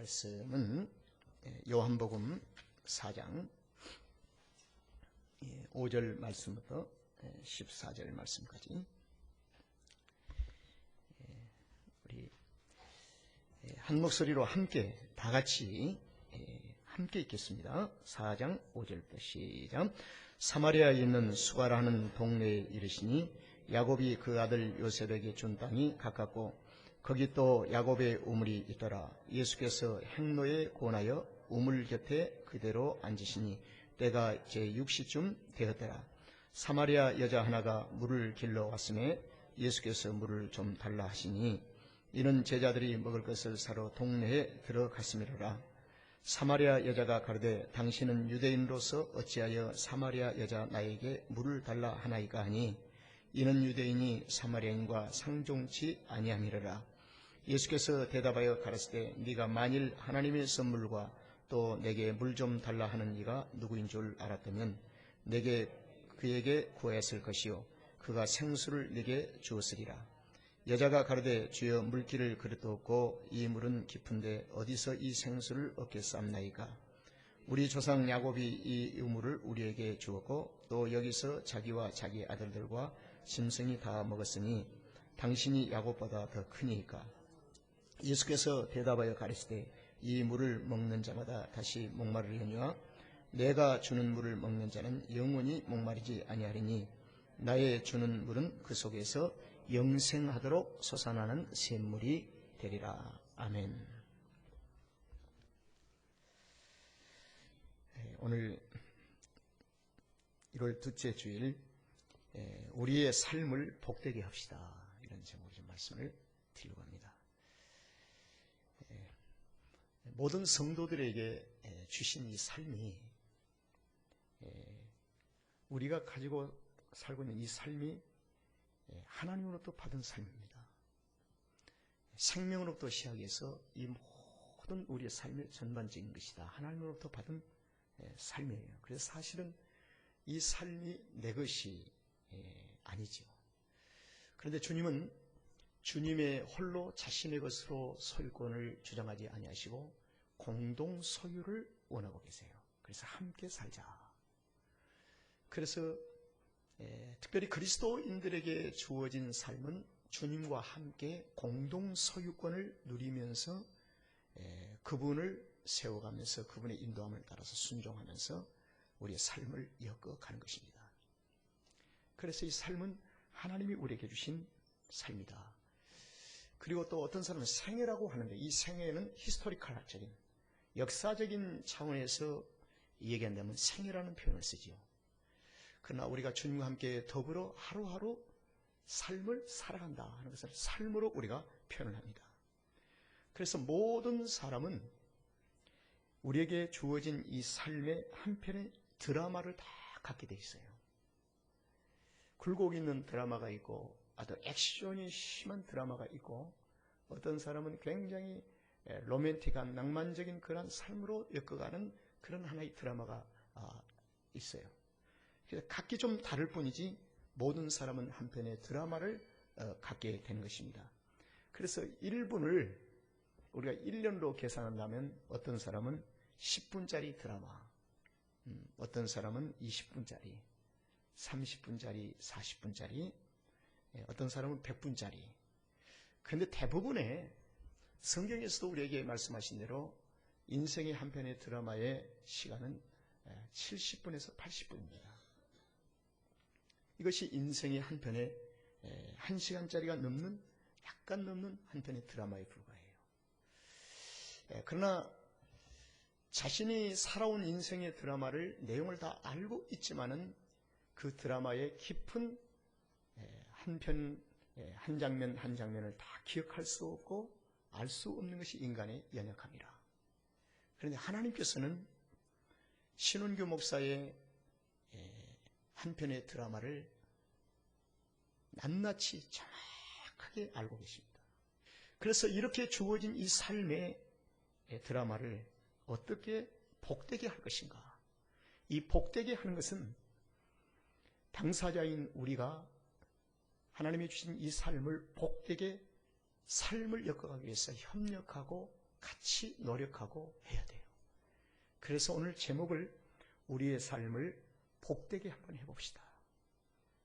말씀은 요한복음 4장 5절 말씀부터 14절 말씀까지 우리 한 목소리로 함께 다 같이 함께 읽겠습니다. 4장 5절부터 시작. 사마리아에 있는 수가라는 동네에 이르시니 야곱이 그 아들 요셉에게 준 땅이 가깝고 거기 또 야곱의 우물이 있더라. 예수께서 행로에 권하여 우물 곁에 그대로 앉으시니 때가 제 6시쯤 되었더라. 사마리아 여자 하나가 물을 길러 왔음에 예수께서 물을 좀 달라 하시니 이는 제자들이 먹을 것을 사러 동네에 들어갔음이로라. 사마리아 여자가 가로되 당신은 유대인으로서 어찌하여 사마리아 여자 나에게 물을 달라 하나이까 하니 이는 유대인이 사마리아인과 상종치 아니함이로라. 예수께서 대답하여 가라사대 네가 만일 하나님의 선물과 또 내게 물 좀 달라 하는 이가 누구인 줄 알았다면 내게 그에게 구하였을 것이요 그가 생수를 네게 주었으리라. 여자가 가로되 주여 물기를 그릇도 없고 이 물은 깊은데 어디서 이 생수를 얻겠사옵나이까. 우리 조상 야곱이 이 우물을 우리에게 주었고 또 여기서 자기와 자기 아들들과 짐승이 다 먹었으니 당신이 야곱보다 더 크니이까. 예수께서 대답하여 가르치되 이 물을 먹는 자마다 다시 목마르려니와 내가 주는 물을 먹는 자는 영원히 목마르지 아니하리니 나의 주는 물은 그 속에서 영생하도록 솟아나는 샘물이 되리라. 아멘. 오늘 1월 둘째 주일 우리의 삶을 복되게 합시다. 이런 제목으로 좀 말씀을 드리려고 합니다. 모든 성도들에게 주신 이 삶이 우리가 가지고 살고 있는 이 삶이 하나님으로부터 받은 삶입니다. 생명으로부터 시작해서 이 모든 우리의 삶의 전반적인 것이다. 하나님으로부터 받은 삶이에요. 그래서 사실은 이 삶이 내 것이 아니죠. 그런데 주님은 주님의 홀로 자신의 것으로 소유권을 주장하지 아니하시고 공동 소유를 원하고 계세요. 그래서 함께 살자. 그래서 특별히 그리스도인들에게 주어진 삶은 주님과 함께 공동 소유권을 누리면서 그분을 세워가면서 그분의 인도함을 따라서 순종하면서 우리의 삶을 엮어가는 것입니다. 그래서 이 삶은 하나님이 우리에게 주신 삶이다. 그리고 또 어떤 사람은 생애라고 하는데 이 생애는 히스토리컬적인 역사적인 차원에서 얘기한다면 생애라는 표현을 쓰지요. 그러나 우리가 주님과 함께 더불어 하루하루 삶을 살아간다 하는 것을 삶으로 우리가 표현을 합니다. 그래서 모든 사람은 우리에게 주어진 이 삶의 한편의 드라마를 다 갖게 돼 있어요. 굴곡 있는 드라마가 있고 아주 액션이 심한 드라마가 있고 어떤 사람은 굉장히 로맨틱한 낭만적인 그런 삶으로 엮어가는 그런 하나의 드라마가 있어요. 그래서 각기 좀 다를 뿐이지 모든 사람은 한편의 드라마를 갖게 되는 것입니다. 그래서 1분을 우리가 1년로 계산한다면 어떤 사람은 10분짜리 드라마, 어떤 사람은 20분짜리, 30분짜리, 40분짜리, 어떤 사람은 100분짜리. 그런데 대부분의 성경에서도 우리에게 말씀하신 대로 인생의 한편의 드라마의 시간은 70분에서 80분입니다. 이것이 인생의 한편의 1시간짜리가 넘는 약간 넘는 한편의 드라마에 불과해요. 그러나 자신이 살아온 인생의 드라마를 내용을 다 알고 있지만은 그 드라마의 깊은 한편 한 장면 한 장면을 다 기억할 수 없고 알 수 없는 것이 인간의 연약함이라. 그런데 하나님께서는 신원규 목사의 한편의 드라마를 낱낱이 정확하게 알고 계십니다. 그래서 이렇게 주어진 이 삶의 드라마를 어떻게 복되게 할 것인가. 이 복되게 하는 것은 당사자인 우리가 하나님이 주신 이 삶을 복되게 삶을 엮어가기 위해서 협력하고 같이 노력하고 해야 돼요. 그래서 오늘 제목을 우리의 삶을 복되게 한번 해봅시다.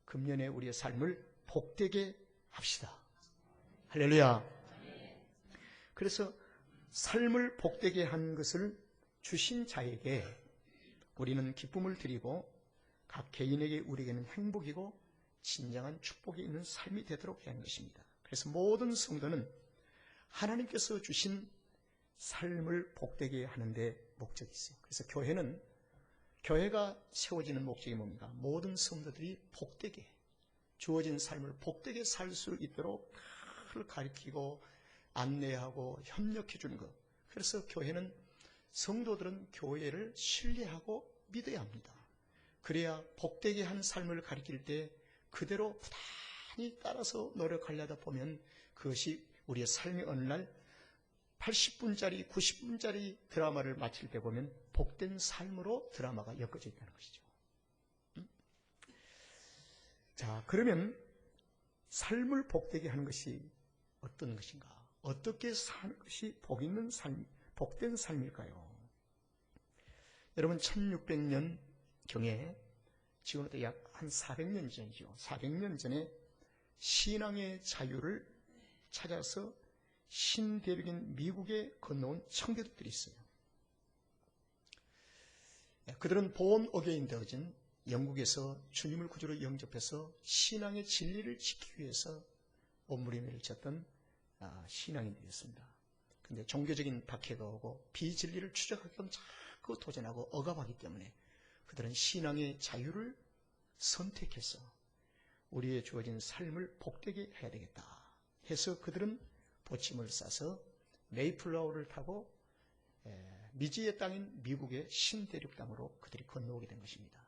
금년에 우리의 삶을 복되게 합시다. 할렐루야. 그래서 삶을 복되게 한 것을 주신 자에게 우리는 기쁨을 드리고 각 개인에게 우리에게는 행복이고 진정한 축복이 있는 삶이 되도록 해야 하는 것입니다. 그래서 모든 성도는 하나님께서 주신 삶을 복되게 하는 데 목적이 있어요. 그래서 교회가 세워지는 목적이 뭡니까? 모든 성도들이 복되게 주어진 삶을 복되게 살 수 있도록 그를 가르치고 안내하고 협력해 주는 것. 그래서 성도들은 교회를 신뢰하고 믿어야 합니다. 그래야 복되게 한 삶을 가르칠 때 그대로 부단히 따라서 노력하려다 보면 그것이 우리의 삶의 어느 날 80분짜리 90분짜리 드라마를 마칠 때 보면 복된 삶으로 드라마가 엮어져 있다는 것이죠. 자, 그러면 삶을 복되게 하는 것이 어떤 것인가? 어떻게 사는 것이 복 있는 삶, 복된 삶일까요? 여러분 1600년 경에 지금부터 약 한 400년 전이죠. 400년 전에 신앙의 자유를 찾아서 신대륙인 미국에 건너온 청교도들이 있어요. 그들은 본 어게인 되어진 영국에서 주님을 구주로 영접해서 신앙의 진리를 지키기 위해서 몸부림을 쳤던 신앙인들이었습니다. 그런데 종교적인 박해가 오고 비진리를 추적하기 위해 자꾸 도전하고 억압하기 때문에 그들은 신앙의 자유를 선택해서 우리의 주어진 삶을 복되게 해야 되겠다 해서 그들은 보침을 싸서 메이플라워를 타고 미지의 땅인 미국의 신대륙 땅으로 그들이 건너오게 된 것입니다.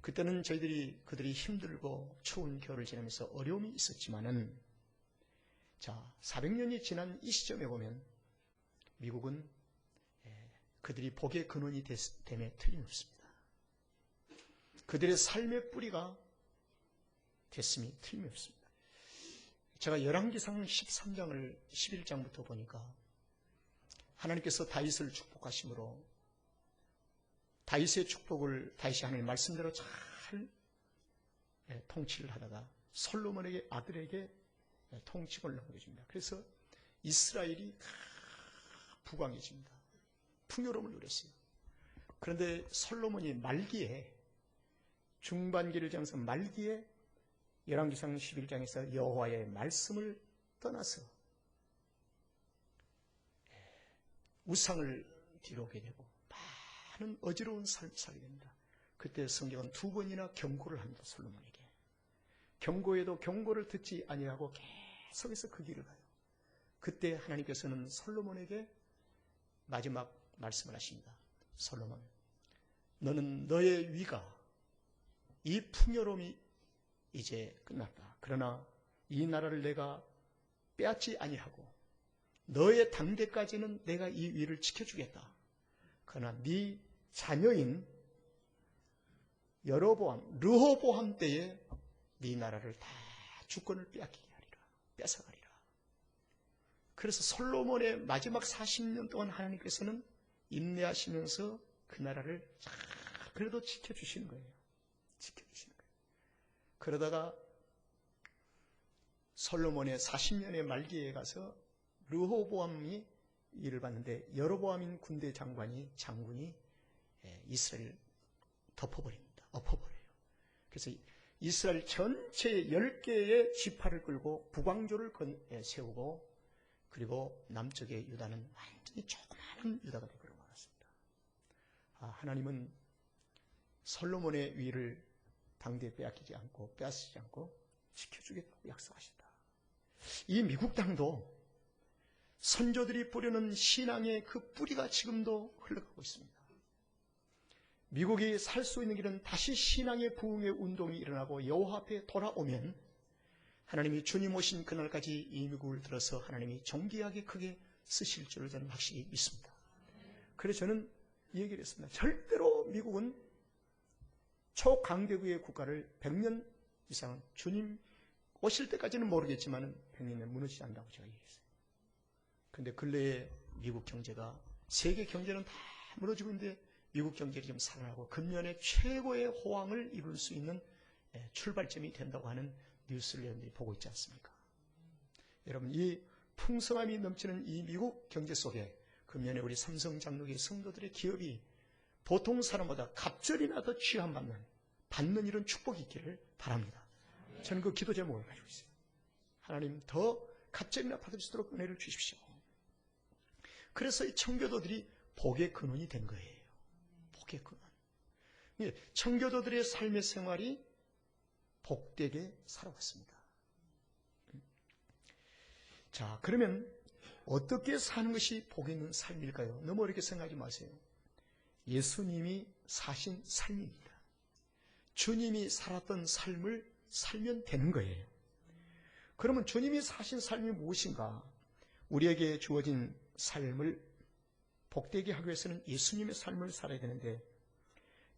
그때는 그들이 힘들고 추운 겨울을 지나면서 어려움이 있었지만은 400년이 지난 이 시점에 보면 미국은 그들이 복의 근원이 됨에 틀림없습니다. 그들의 삶의 뿌리가 됐음이 틀림없습니다. 제가 열왕기상 13장을 11장부터 보니까 하나님께서 다윗을 축복하심으로 다윗의 축복을 다윗이 하나님 말씀대로 잘 통치를 하다가 솔로몬에게 아들에게 통치권을 넘겨줍니다. 그래서 이스라엘이 부강해집니다. 풍요로움을 누렸어요. 그런데 솔로몬이 말기에 중반기를 지나서 말기에 열왕기상 11장에서 여호와의 말씀을 떠나서 우상을 뒤로오게 되고 많은 어지러운 삶을 살게 됩니다. 그때 성경은 2번이나 경고를 합니다. 솔로몬에게. 경고에도 경고를 듣지 아니하고 계속해서 그 길을 가요. 그때 하나님께서는 솔로몬에게 마지막 말씀을 하십니다. 솔로몬, 너는 너의 위가 이 풍요로움이 이제 끝났다. 그러나 이 나라를 내가 빼앗지 아니하고 너의 당대까지는 내가 이 위를 지켜주겠다. 그러나 네 자녀인 르호보암 때에 네 나라를 다 주권을 빼앗기게 하리라. 뺏어가리라. 그래서 솔로몬의 마지막 40년 동안 하나님께서는 인내하시면서 그 나라를 잘 그래도 지켜주시는 거예요. 지켜주시는 거예요. 그러다가 솔로몬의 40년의 말기에 가서 르호보암이 일을 받는데 여로보암인 군대 장군이 이스라엘을 엎어버려요. 그래서 이스라엘 전체의 10개의 지파를 끌고 북왕조를 세우고 그리고 남쪽의 유다는 완전히 조그마한 유다가 되고 말았습니다. 하나님은 솔로몬의 위를 당대에 빼앗기지 않고 빼앗기지 않고 지켜주겠다고 약속하신다. 이 미국 땅도 선조들이 뿌려놓은 신앙의 그 뿌리가 지금도 흘러가고 있습니다. 미국이 살 수 있는 길은 다시 신앙의 부흥의 운동이 일어나고 여호와 앞에 돌아오면 하나님이 주님 오신 그날까지 이 미국을 들어서 하나님이 존귀하게 크게 쓰실 줄을 저는 확실히 믿습니다. 그래서 저는 이 얘기를 했습니다. 절대로 미국은 초강대국의 국가를 100년 이상 주님 오실 때까지는 모르겠지만 100년에 무너지지 않는다고 제가 얘기했어요. 그런데 근래에 미국 경제가, 세계 경제는 다 무너지고 있는데 미국 경제가 좀 살아나고 금년에 최고의 호황을 이룰 수 있는 출발점이 된다고 하는 뉴스를 여러분들이 보고 있지 않습니까? 여러분, 이 풍성함이 넘치는 이 미국 경제 속에 금년에 우리 삼성 장로교회 성도들의 기업이 보통 사람보다 갑절이나 더 받는 이런 축복이 있기를 바랍니다. 저는 그 기도 제목을 가지고 있어요. 하나님 더 갑절이나 받을 수 있도록 은혜를 주십시오. 그래서 이 청교도들이 복의 근원이 된 거예요. 복의 근원. 청교도들의 삶의 생활이 복되게 살아왔습니다. 자, 그러면 어떻게 사는 것이 복 있는 삶일까요? 너무 어렵게 생각하지 마세요. 예수님이 사신 삶입니다. 주님이 살았던 삶을 살면 되는 거예요. 그러면 주님이 사신 삶이 무엇인가? 우리에게 주어진 삶을 복되게 하기 위해서는 예수님의 삶을 살아야 되는데,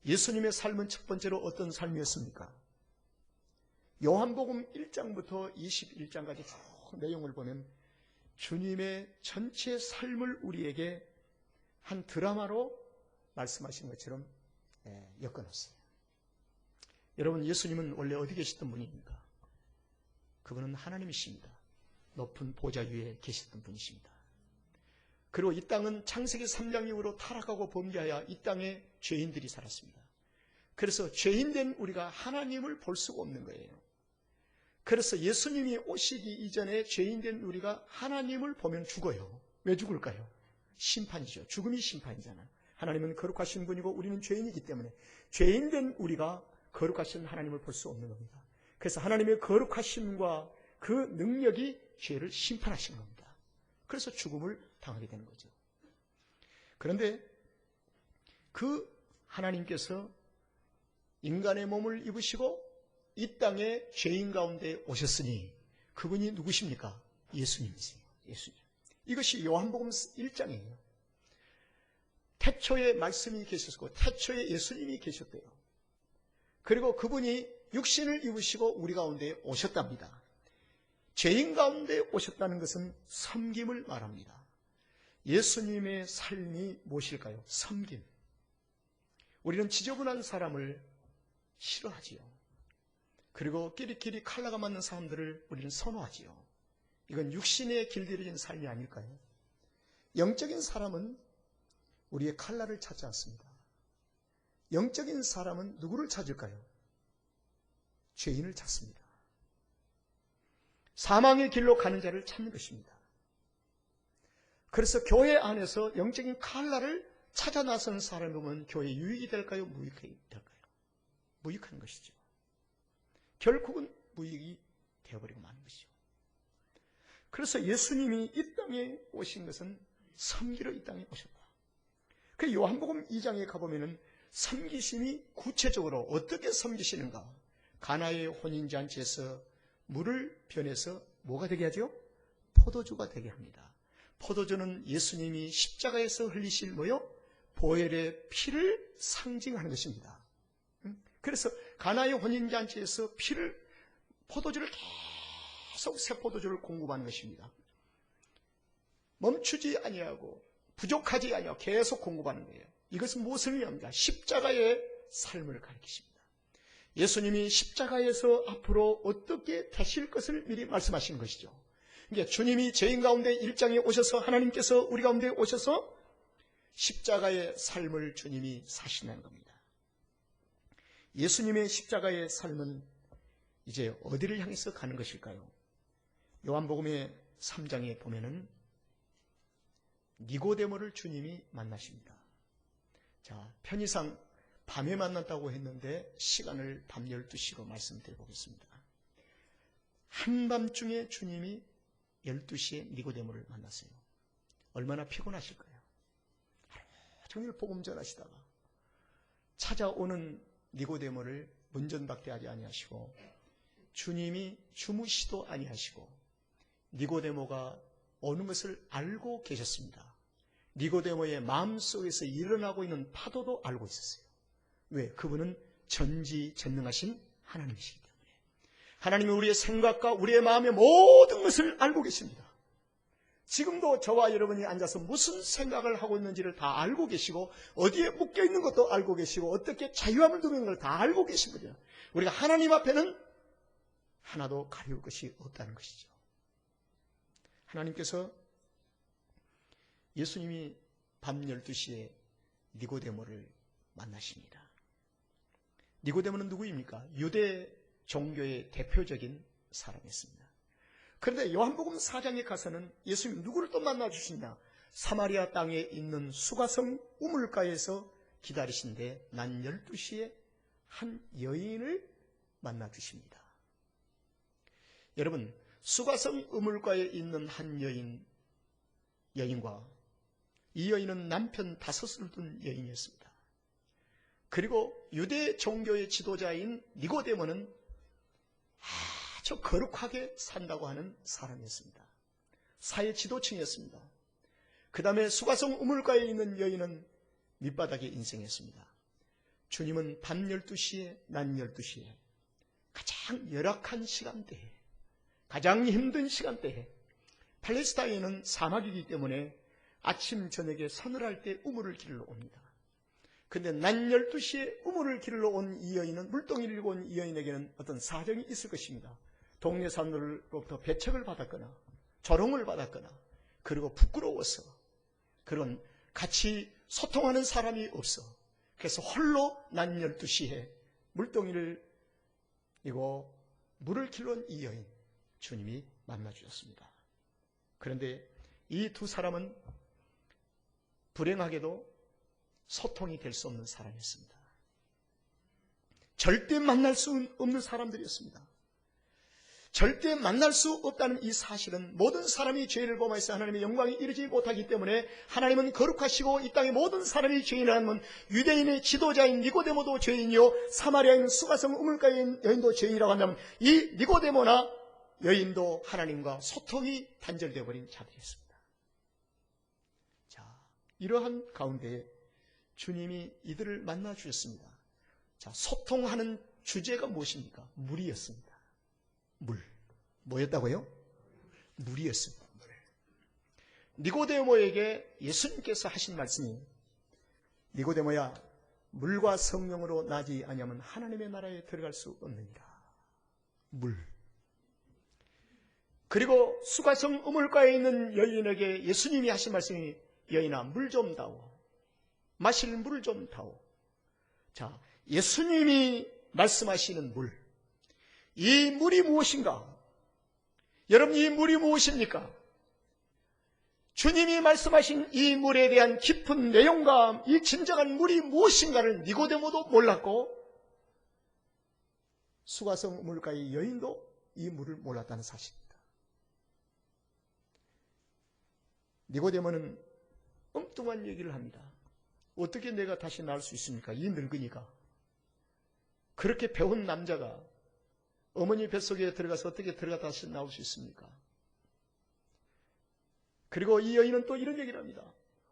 예수님의 삶은 첫 번째로 어떤 삶이었습니까? 요한복음 1장부터 21장까지 쭉 내용을 보면 주님의 전체 삶을 우리에게 한 드라마로 말씀하신 것처럼 엮어놨어요. 여러분, 예수님은 원래 어디 계셨던 분입니까? 그분은 하나님이십니다. 높은 보좌 위에 계셨던 분이십니다. 그리고 이 땅은 창세기 3장 이후로 타락하고 범죄하여 이 땅에 죄인들이 살았습니다. 그래서 죄인된 우리가 하나님을 볼 수가 없는 거예요. 그래서 예수님이 오시기 이전에 죄인된 우리가 하나님을 보면 죽어요. 왜 죽을까요? 심판이죠. 죽음이 심판이잖아요. 하나님은 거룩하신 분이고 우리는 죄인이기 때문에 죄인된 우리가 거룩하신 하나님을 볼 수 없는 겁니다. 그래서 하나님의 거룩하심과 그 능력이 죄를 심판하시는 겁니다. 그래서 죽음을 당하게 되는 거죠. 그런데 그 하나님께서 인간의 몸을 입으시고 이 땅에 죄인 가운데 오셨으니 그분이 누구십니까? 예수님이세요. 예수님. 이것이 요한복음 1장이에요. 태초에 말씀이 계셨고 태초에 예수님이 계셨대요. 그리고 그분이 육신을 입으시고 우리 가운데 오셨답니다. 죄인 가운데 오셨다는 것은 섬김을 말합니다. 예수님의 삶이 무엇일까요? 섬김. 우리는 지저분한 사람을 싫어하지요. 그리고 끼리끼리 칼라가 맞는 사람들을 우리는 선호하지요. 이건 육신의 길들여진 삶이 아닐까요? 영적인 사람은 우리의 칼라를 찾지 않습니다. 영적인 사람은 누구를 찾을까요? 죄인을 찾습니다. 사망의 길로 가는 자를 찾는 것입니다. 그래서 교회 안에서 영적인 칼라를 찾아 나서는 사람을 보면 교회에 유익이 될까요? 무익이 될까요? 무익한 것이죠. 결국은 무익이 되어버리고 마는 것이죠. 그래서 예수님이 이 땅에 오신 것은 섬기러 이 땅에 오셨다. 그 요한복음 2장에 가보면은 섬기심이 구체적으로 어떻게 섬기시는가? 가나의 혼인잔치에서 물을 변해서 뭐가 되게 하죠? 포도주가 되게 합니다. 포도주는 예수님이 십자가에서 흘리실 뭐요? 보혈의 피를 상징하는 것입니다. 그래서 가나의 혼인잔치에서 포도주를 계속 새 포도주를 공급하는 것입니다. 멈추지 아니하고 부족하지 아니하고 계속 공급하는 거예요. 이것은 무엇을 의미합니까? 십자가의 삶을 가리키십니다. 예수님이 십자가에서 앞으로 어떻게 되실 것을 미리 말씀하시는 것이죠. 그러니까 주님이 죄인 가운데 일장에 오셔서 하나님께서 우리 가운데 오셔서 십자가의 삶을 주님이 사신다는 겁니다. 예수님의 십자가의 삶은 이제 어디를 향해서 가는 것일까요? 요한복음의 3장에 보면은 니고데모를 주님이 만나십니다. 자, 편의상 밤에 만났다고 했는데 시간을 밤 12시로 말씀드려보겠습니다. 한밤중에 주님이 12시에 니고데모를 만났어요. 얼마나 피곤하실까요? 하루 종일 복음 전하시다가 찾아오는 니고데모를 문전박대하지 아니하시고 주님이 주무시도 아니하시고 니고데모가 오는 것을 알고 계셨습니다. 니고데모의 마음속에서 일어나고 있는 파도도 알고 있었어요. 왜? 그분은 전지전능하신 하나님이시기 때문에. 하나님은 우리의 생각과 우리의 마음의 모든 것을 알고 계십니다. 지금도 저와 여러분이 앉아서 무슨 생각을 하고 있는지를 다 알고 계시고 어디에 묶여 있는 것도 알고 계시고 어떻게 자유함을 누리는 걸 다 알고 계신 거죠. 우리가 하나님 앞에는 하나도 가리울 것이 없다는 것이죠. 하나님께서 예수님이 밤 12시에 니고데모를 만나십니다. 니고데모는 누구입니까? 유대 종교의 대표적인 사람이었습니다. 그런데 요한복음 4장에 가서는 예수님이 누구를 또 만나주시냐? 사마리아 땅에 있는 수가성 우물가에서 기다리신데 낮 12시에 한 여인을 만나주십니다. 여러분, 수가성 우물가에 있는 한 여인과 이 여인은 남편 5을 둔 여인이었습니다. 그리고 유대 종교의 지도자인 니고데모는 아주 거룩하게 산다고 하는 사람이었습니다. 사회 지도층이었습니다. 그 다음에 수가성 우물가에 있는 여인은 밑바닥에 인생했습니다. 주님은 밤 12시에, 낮 12시에 가장 열악한 시간대에, 가장 힘든 시간대에, 팔레스타인은 사막이기 때문에 아침 저녁에 서늘할 때 우물을 길러 옵니다. 그런데 낮 12시에 우물을 길러 온 이 여인은, 물동이를 들고 온 이 여인에게는 어떤 사정이 있을 것입니다. 동네 사람들로부터 배척을 받았거나 조롱을 받았거나, 그리고 부끄러워서, 그런 같이 소통하는 사람이 없어. 그래서 홀로 낮 12시에 물동이를 이고 물을 길러 온 이 여인, 주님이 만나주셨습니다. 그런데 이 두 사람은 불행하게도 소통이 될 수 없는 사람이었습니다. 절대 만날 수 없는 사람들이었습니다. 절대 만날 수 없다는 이 사실은 모든 사람이 죄를 범하여서 하나님의 영광에 이르지 못하기 때문에 하나님은 거룩하시고 이 땅의 모든 사람이 죄인이라면 유대인의 지도자인 니고데모도 죄인이요 사마리아인 수가성 우물가인 여인도 죄인이라고 한다면 이 니고데모나 여인도 하나님과 소통이 단절되어 버린 자들이었습니다. 자, 이러한 가운데에 주님이 이들을 만나 주셨습니다. 자, 소통하는 주제가 무엇입니까? 물이었습니다. 물. 뭐였다고요? 물이었습니다. 물. 니고데모에게 예수님께서 하신 말씀이, 니고데모야, 물과 성령으로 나지 아니하면 하나님의 나라에 들어갈 수 없느니라. 물. 그리고 수가성 우물가에 있는 여인에게 예수님이 하신 말씀이, 여인아, 물 좀 다오. 마실 물을 좀 다오. 자, 예수님이 말씀하시는 물. 이 물이 무엇인가? 여러분, 이 물이 무엇입니까? 주님이 말씀하신 이 물에 대한 깊은 내용과 이 진정한 물이 무엇인가를 니고데모도 몰랐고 수가성 우물가의 여인도 이 물을 몰랐다는 사실입니다. 니고데모는 엉뚱한 얘기를 합니다. 어떻게 내가 다시 나올 수 있습니까? 이 늙으니까. 그렇게 배운 남자가 어머니 뱃속에 들어가서 어떻게 들어가 다시 나올 수 있습니까? 그리고 이 여인은 또 이런 얘기를 합니다.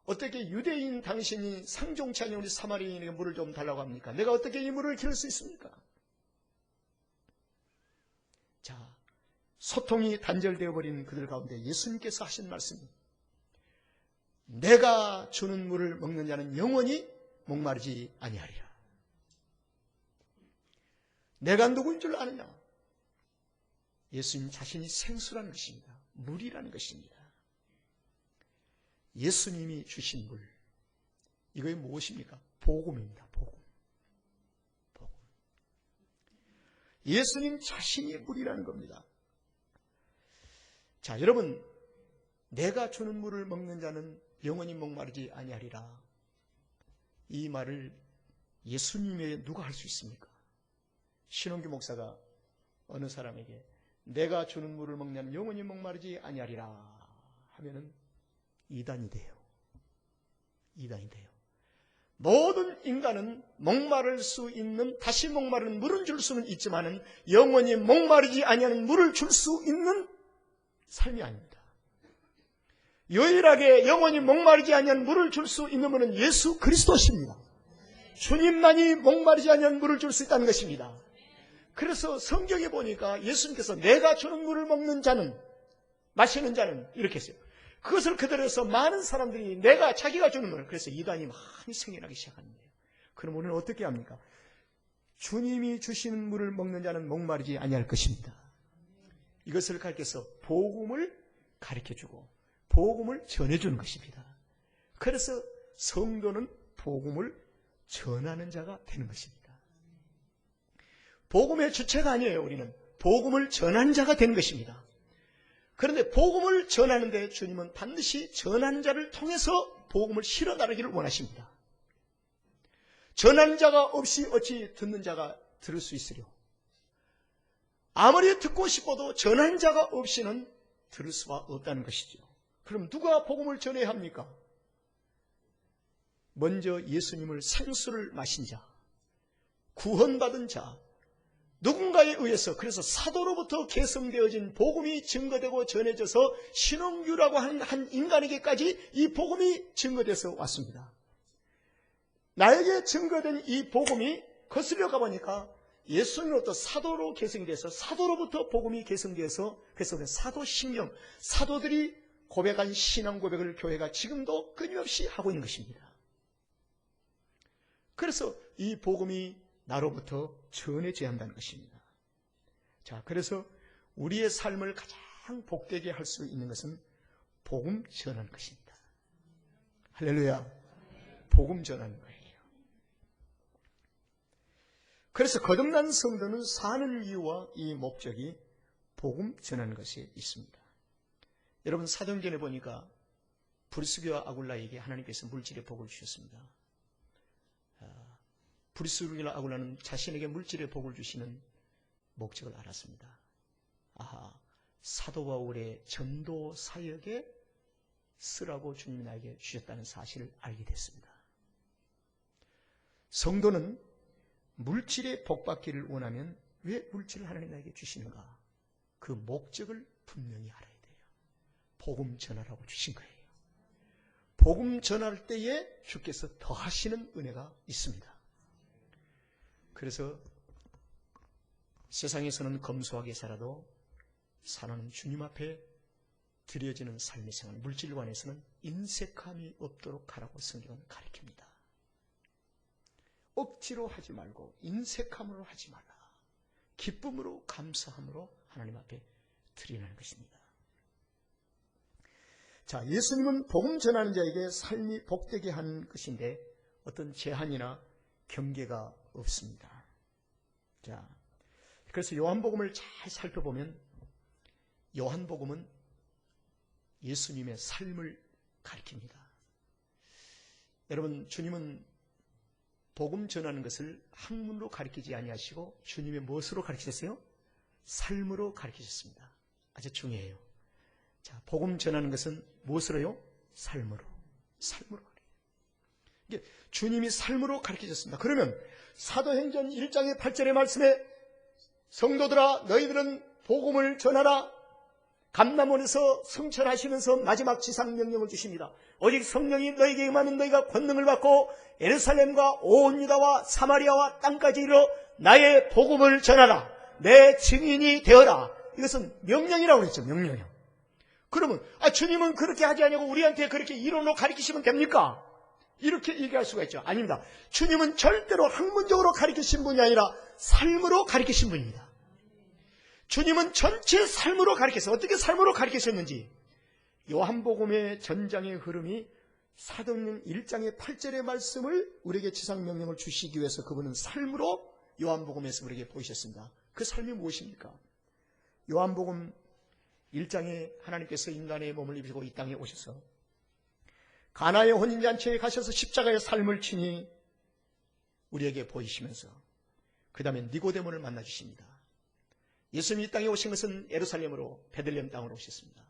어떻게 유대인 당신이 상종치 않은 우리 사마리아인에게 물을 좀 달라고 합니까? 내가 어떻게 이 물을 기를 수 있습니까? 자, 소통이 단절되어 버린 그들 가운데 예수님께서 하신 말씀이, 내가 주는 물을 먹는 자는 영원히 목마르지 아니하리라. 내가 누구인 줄 아느냐? 예수님 자신이 생수라는 것입니다. 물이라는 것입니다. 예수님이 주신 물, 이것이 무엇입니까? 복음입니다. 복음. 예수님 자신이 물이라는 겁니다. 자, 여러분, 내가 주는 물을 먹는 자는 영원히 목마르지 아니하리라. 이 말을 예수님의 누가 할 수 있습니까? 신원규 목사가 어느 사람에게 내가 주는 물을 먹냐면 영원히 목마르지 아니하리라 하면은 이단이 돼요. 이단이 돼요. 모든 인간은 목마를 수 있는, 다시 목마르는 물은 줄 수는 있지만은 영원히 목마르지 아니하는 물을 줄 수 있는 삶이 아닙니다. 유일하게 영원히 목마르지 아니한 물을 줄 수 있는 분은 예수 그리스도십니다. 주님만이 목마르지 아니한 물을 줄 수 있다는 것입니다. 그래서 성경에 보니까 예수님께서 내가 주는 물을 먹는 자는, 마시는 자는 이렇게 했어요. 그것을 그대로해서 많은 사람들이 자기가 주는 걸, 그래서 이단이 많이 생겨나기 시작하는 거예요. 그럼 우리는 어떻게 합니까? 주님이 주시는 물을 먹는 자는 목마르지 아니할 것입니다. 이것을 가르쳐서 복음을 가르쳐주고 복음을 전해주는 것입니다. 그래서 성도는 복음을 전하는 자가 되는 것입니다. 복음의 주체가 아니에요. 우리는 복음을 전하는 자가 되는 것입니다. 그런데 복음을 전하는데 주님은 반드시 전하는 자를 통해서 복음을 실어 나르기를 원하십니다. 전하는 자가 없이 어찌 듣는 자가 들을 수 있으려? 아무리 듣고 싶어도 전하는 자가 없이는 들을 수가 없다는 것이죠. 그럼 누가 복음을 전해야 합니까? 먼저 예수님을 생수를 마신 자, 구원받은 자, 누군가에 의해서, 그래서 사도로부터 계승되어진 복음이 증거되고 전해져서 신홍규라고 하는 한 인간에게까지 이 복음이 증거돼서 왔습니다. 나에게 증거된 이 복음이 거슬려 가보니까 예수님으로부터 사도로 계승이 돼서 사도로부터 복음이 계승되어서, 그래서 사도신경, 사도들이 고백한 신앙 고백을 교회가 지금도 끊임없이 하고 있는 것입니다. 그래서 이 복음이 나로부터 전해져야 한다는 것입니다. 자, 그래서 우리의 삶을 가장 복되게 할 수 있는 것은 복음 전하는 것입니다. 할렐루야. 복음 전하는 거예요. 그래서 거듭난 성도는 사는 이유와 이 목적이 복음 전하는 것이 있습니다. 여러분, 사도행전에 보니까 브리스기와 아굴라에게 하나님께서 물질의 복을 주셨습니다. 브리스기와 아굴라는 자신에게 물질의 복을 주시는 목적을 알았습니다. 사도 바울의 전도 사역에 쓰라고 주님이 나에게 주셨다는 사실을 알게 됐습니다. 성도는 물질의 복받기를 원하면 왜 물질을 하나님 나에게 주시는가? 그 목적을 분명히 알아야 돼요. 복음 전하라고 주신 거예요. 복음 전할 때에 주께서 더하시는 은혜가 있습니다. 그래서 세상에서는 검소하게 살아도 사는 주님 앞에 드려지는 삶의 생활, 물질관에서는 인색함이 없도록 하라고 성경은 가르칩니다. 억지로 하지 말고 인색함으로 하지 말라. 기쁨으로 감사함으로 하나님 앞에 드리라는 것입니다. 자, 예수님은 복음 전하는 자에게 삶이 복되게 하는 것인데 어떤 제한이나 경계가 없습니다. 자, 그래서 요한복음을 잘 살펴보면 요한복음은 예수님의 삶을 가리킵니다. 여러분, 주님은 복음 전하는 것을 학문으로 가르치지 아니하시고 주님의 무엇으로 가르치셨어요? 삶으로 가르치셨습니다. 아주 중요해요. 자, 복음 전하는 것은 무엇으로요? 삶으로. 삶으로. 이게 주님이 삶으로 가르치셨습니다. 그러면 사도행전 1장의 8절의 말씀에 성도들아 너희들은 복음을 전하라. 감람원에서 성천하시면서 마지막 지상명령을 주십니다. 오직 성령이 너희에게 임하면 너희가 권능을 받고 예루살렘과 온 유다와 사마리아와 땅까지 이르러 나의 복음을 전하라. 내 증인이 되어라. 이것은 명령이라고 했죠. 명령이요. 그러면 주님은 그렇게 하지 않냐고 우리한테 그렇게 이론으로 가르치시면 됩니까? 이렇게 얘기할 수가 있죠. 아닙니다. 주님은 절대로 학문적으로 가르치신 분이 아니라 삶으로 가르치신 분입니다. 주님은 전체 삶으로 가르쳤어요. 어떻게 삶으로 가르치셨는지 요한복음의 전장의 흐름이 사도행전 1장의 8절의 말씀을 우리에게 지상명령을 주시기 위해서 그분은 삶으로 요한복음에서 우리에게 보이셨습니다. 그 삶이 무엇입니까? 요한복음 1장에 하나님께서 인간의 몸을 입으시고 이 땅에 오셔서 가나의 혼인잔치에 가셔서 십자가의 삶을 치니 우리에게 보이시면서 그 다음에 니고데모를 만나주십니다. 예수님이 이 땅에 오신 것은 예루살렘으로 베들레헴 땅으로 오셨습니다.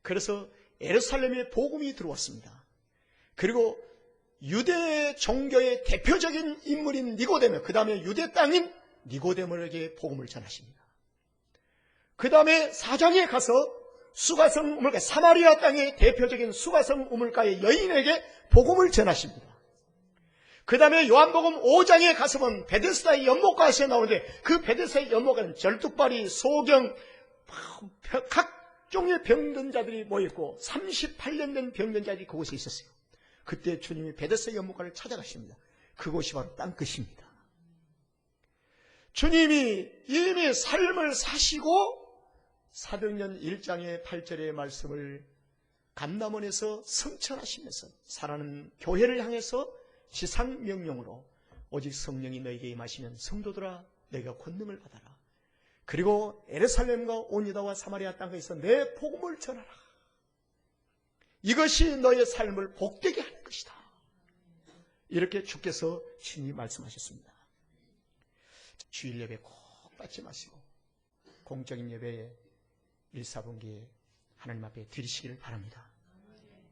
그래서 예루살렘에 복음이 들어왔습니다. 그리고 유대 종교의 대표적인 인물인 니고데모, 그 다음에 유대 땅인 니고데모에게 복음을 전하십니다. 그 다음에 사장에 가서 수가성 우물가, 사마리아 땅의 대표적인 수가성 우물가의 여인에게 복음을 전하십니다. 그 다음에 요한복음 5장에 가서 보면 베데스다의 연못가에 나오는데 그 베데스다의 연못가는 절뚝발이, 소경, 각 종의 병든 자들이 모였고 38년 된 병든 자들이 그곳에 있었어요. 그때 주님이 베데스다 연못가를 찾아가십니다. 그곳이 바로 땅끝입니다. 주님이 이미 삶을 사시고 사도행전 1장의 8절의 말씀을 감람원에서 성천하시면서 살아가는 교회를 향해서 지상명령으로 오직 성령이 너에게 임하시면 성도들아 너희가 권능을 받아라. 그리고 예루살렘과 온 유다와 사마리아 땅에서 내 복음을 전하라. 이것이 너의 삶을 복되게 하는 것이다. 이렇게 주께서 친히 말씀하셨습니다. 주일 예배 꼭 빠지 마시고 공적인 예배에 1, 4분기에 하나님 앞에 드리시기를 바랍니다.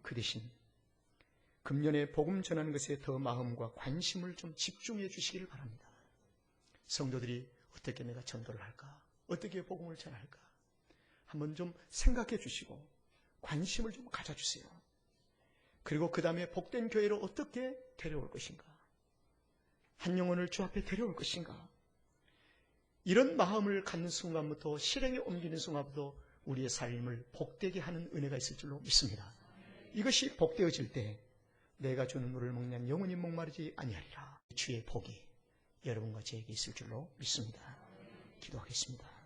그 대신 금년에 복음 전하는 것에 더 마음과 관심을 좀 집중해 주시기를 바랍니다. 성도들이 어떻게 내가 전도를 할까? 어떻게 복음을 전할까? 한번 좀 생각해 주시고 관심을 좀 가져주세요. 그리고 그 다음에 복된 교회로 어떻게 데려올 것인가? 한 영혼을 주 앞에 데려올 것인가? 이런 마음을 갖는 순간부터 실행에 옮기는 순간부터 우리의 삶을 복되게 하는 은혜가 있을 줄로 믿습니다. 이것이 복되어질 때 내가 주는 물을 먹는 영원히 목마르지 아니하리라. 주의 복이 여러분과 저에게 있을 줄로 믿습니다. 기도하겠습니다.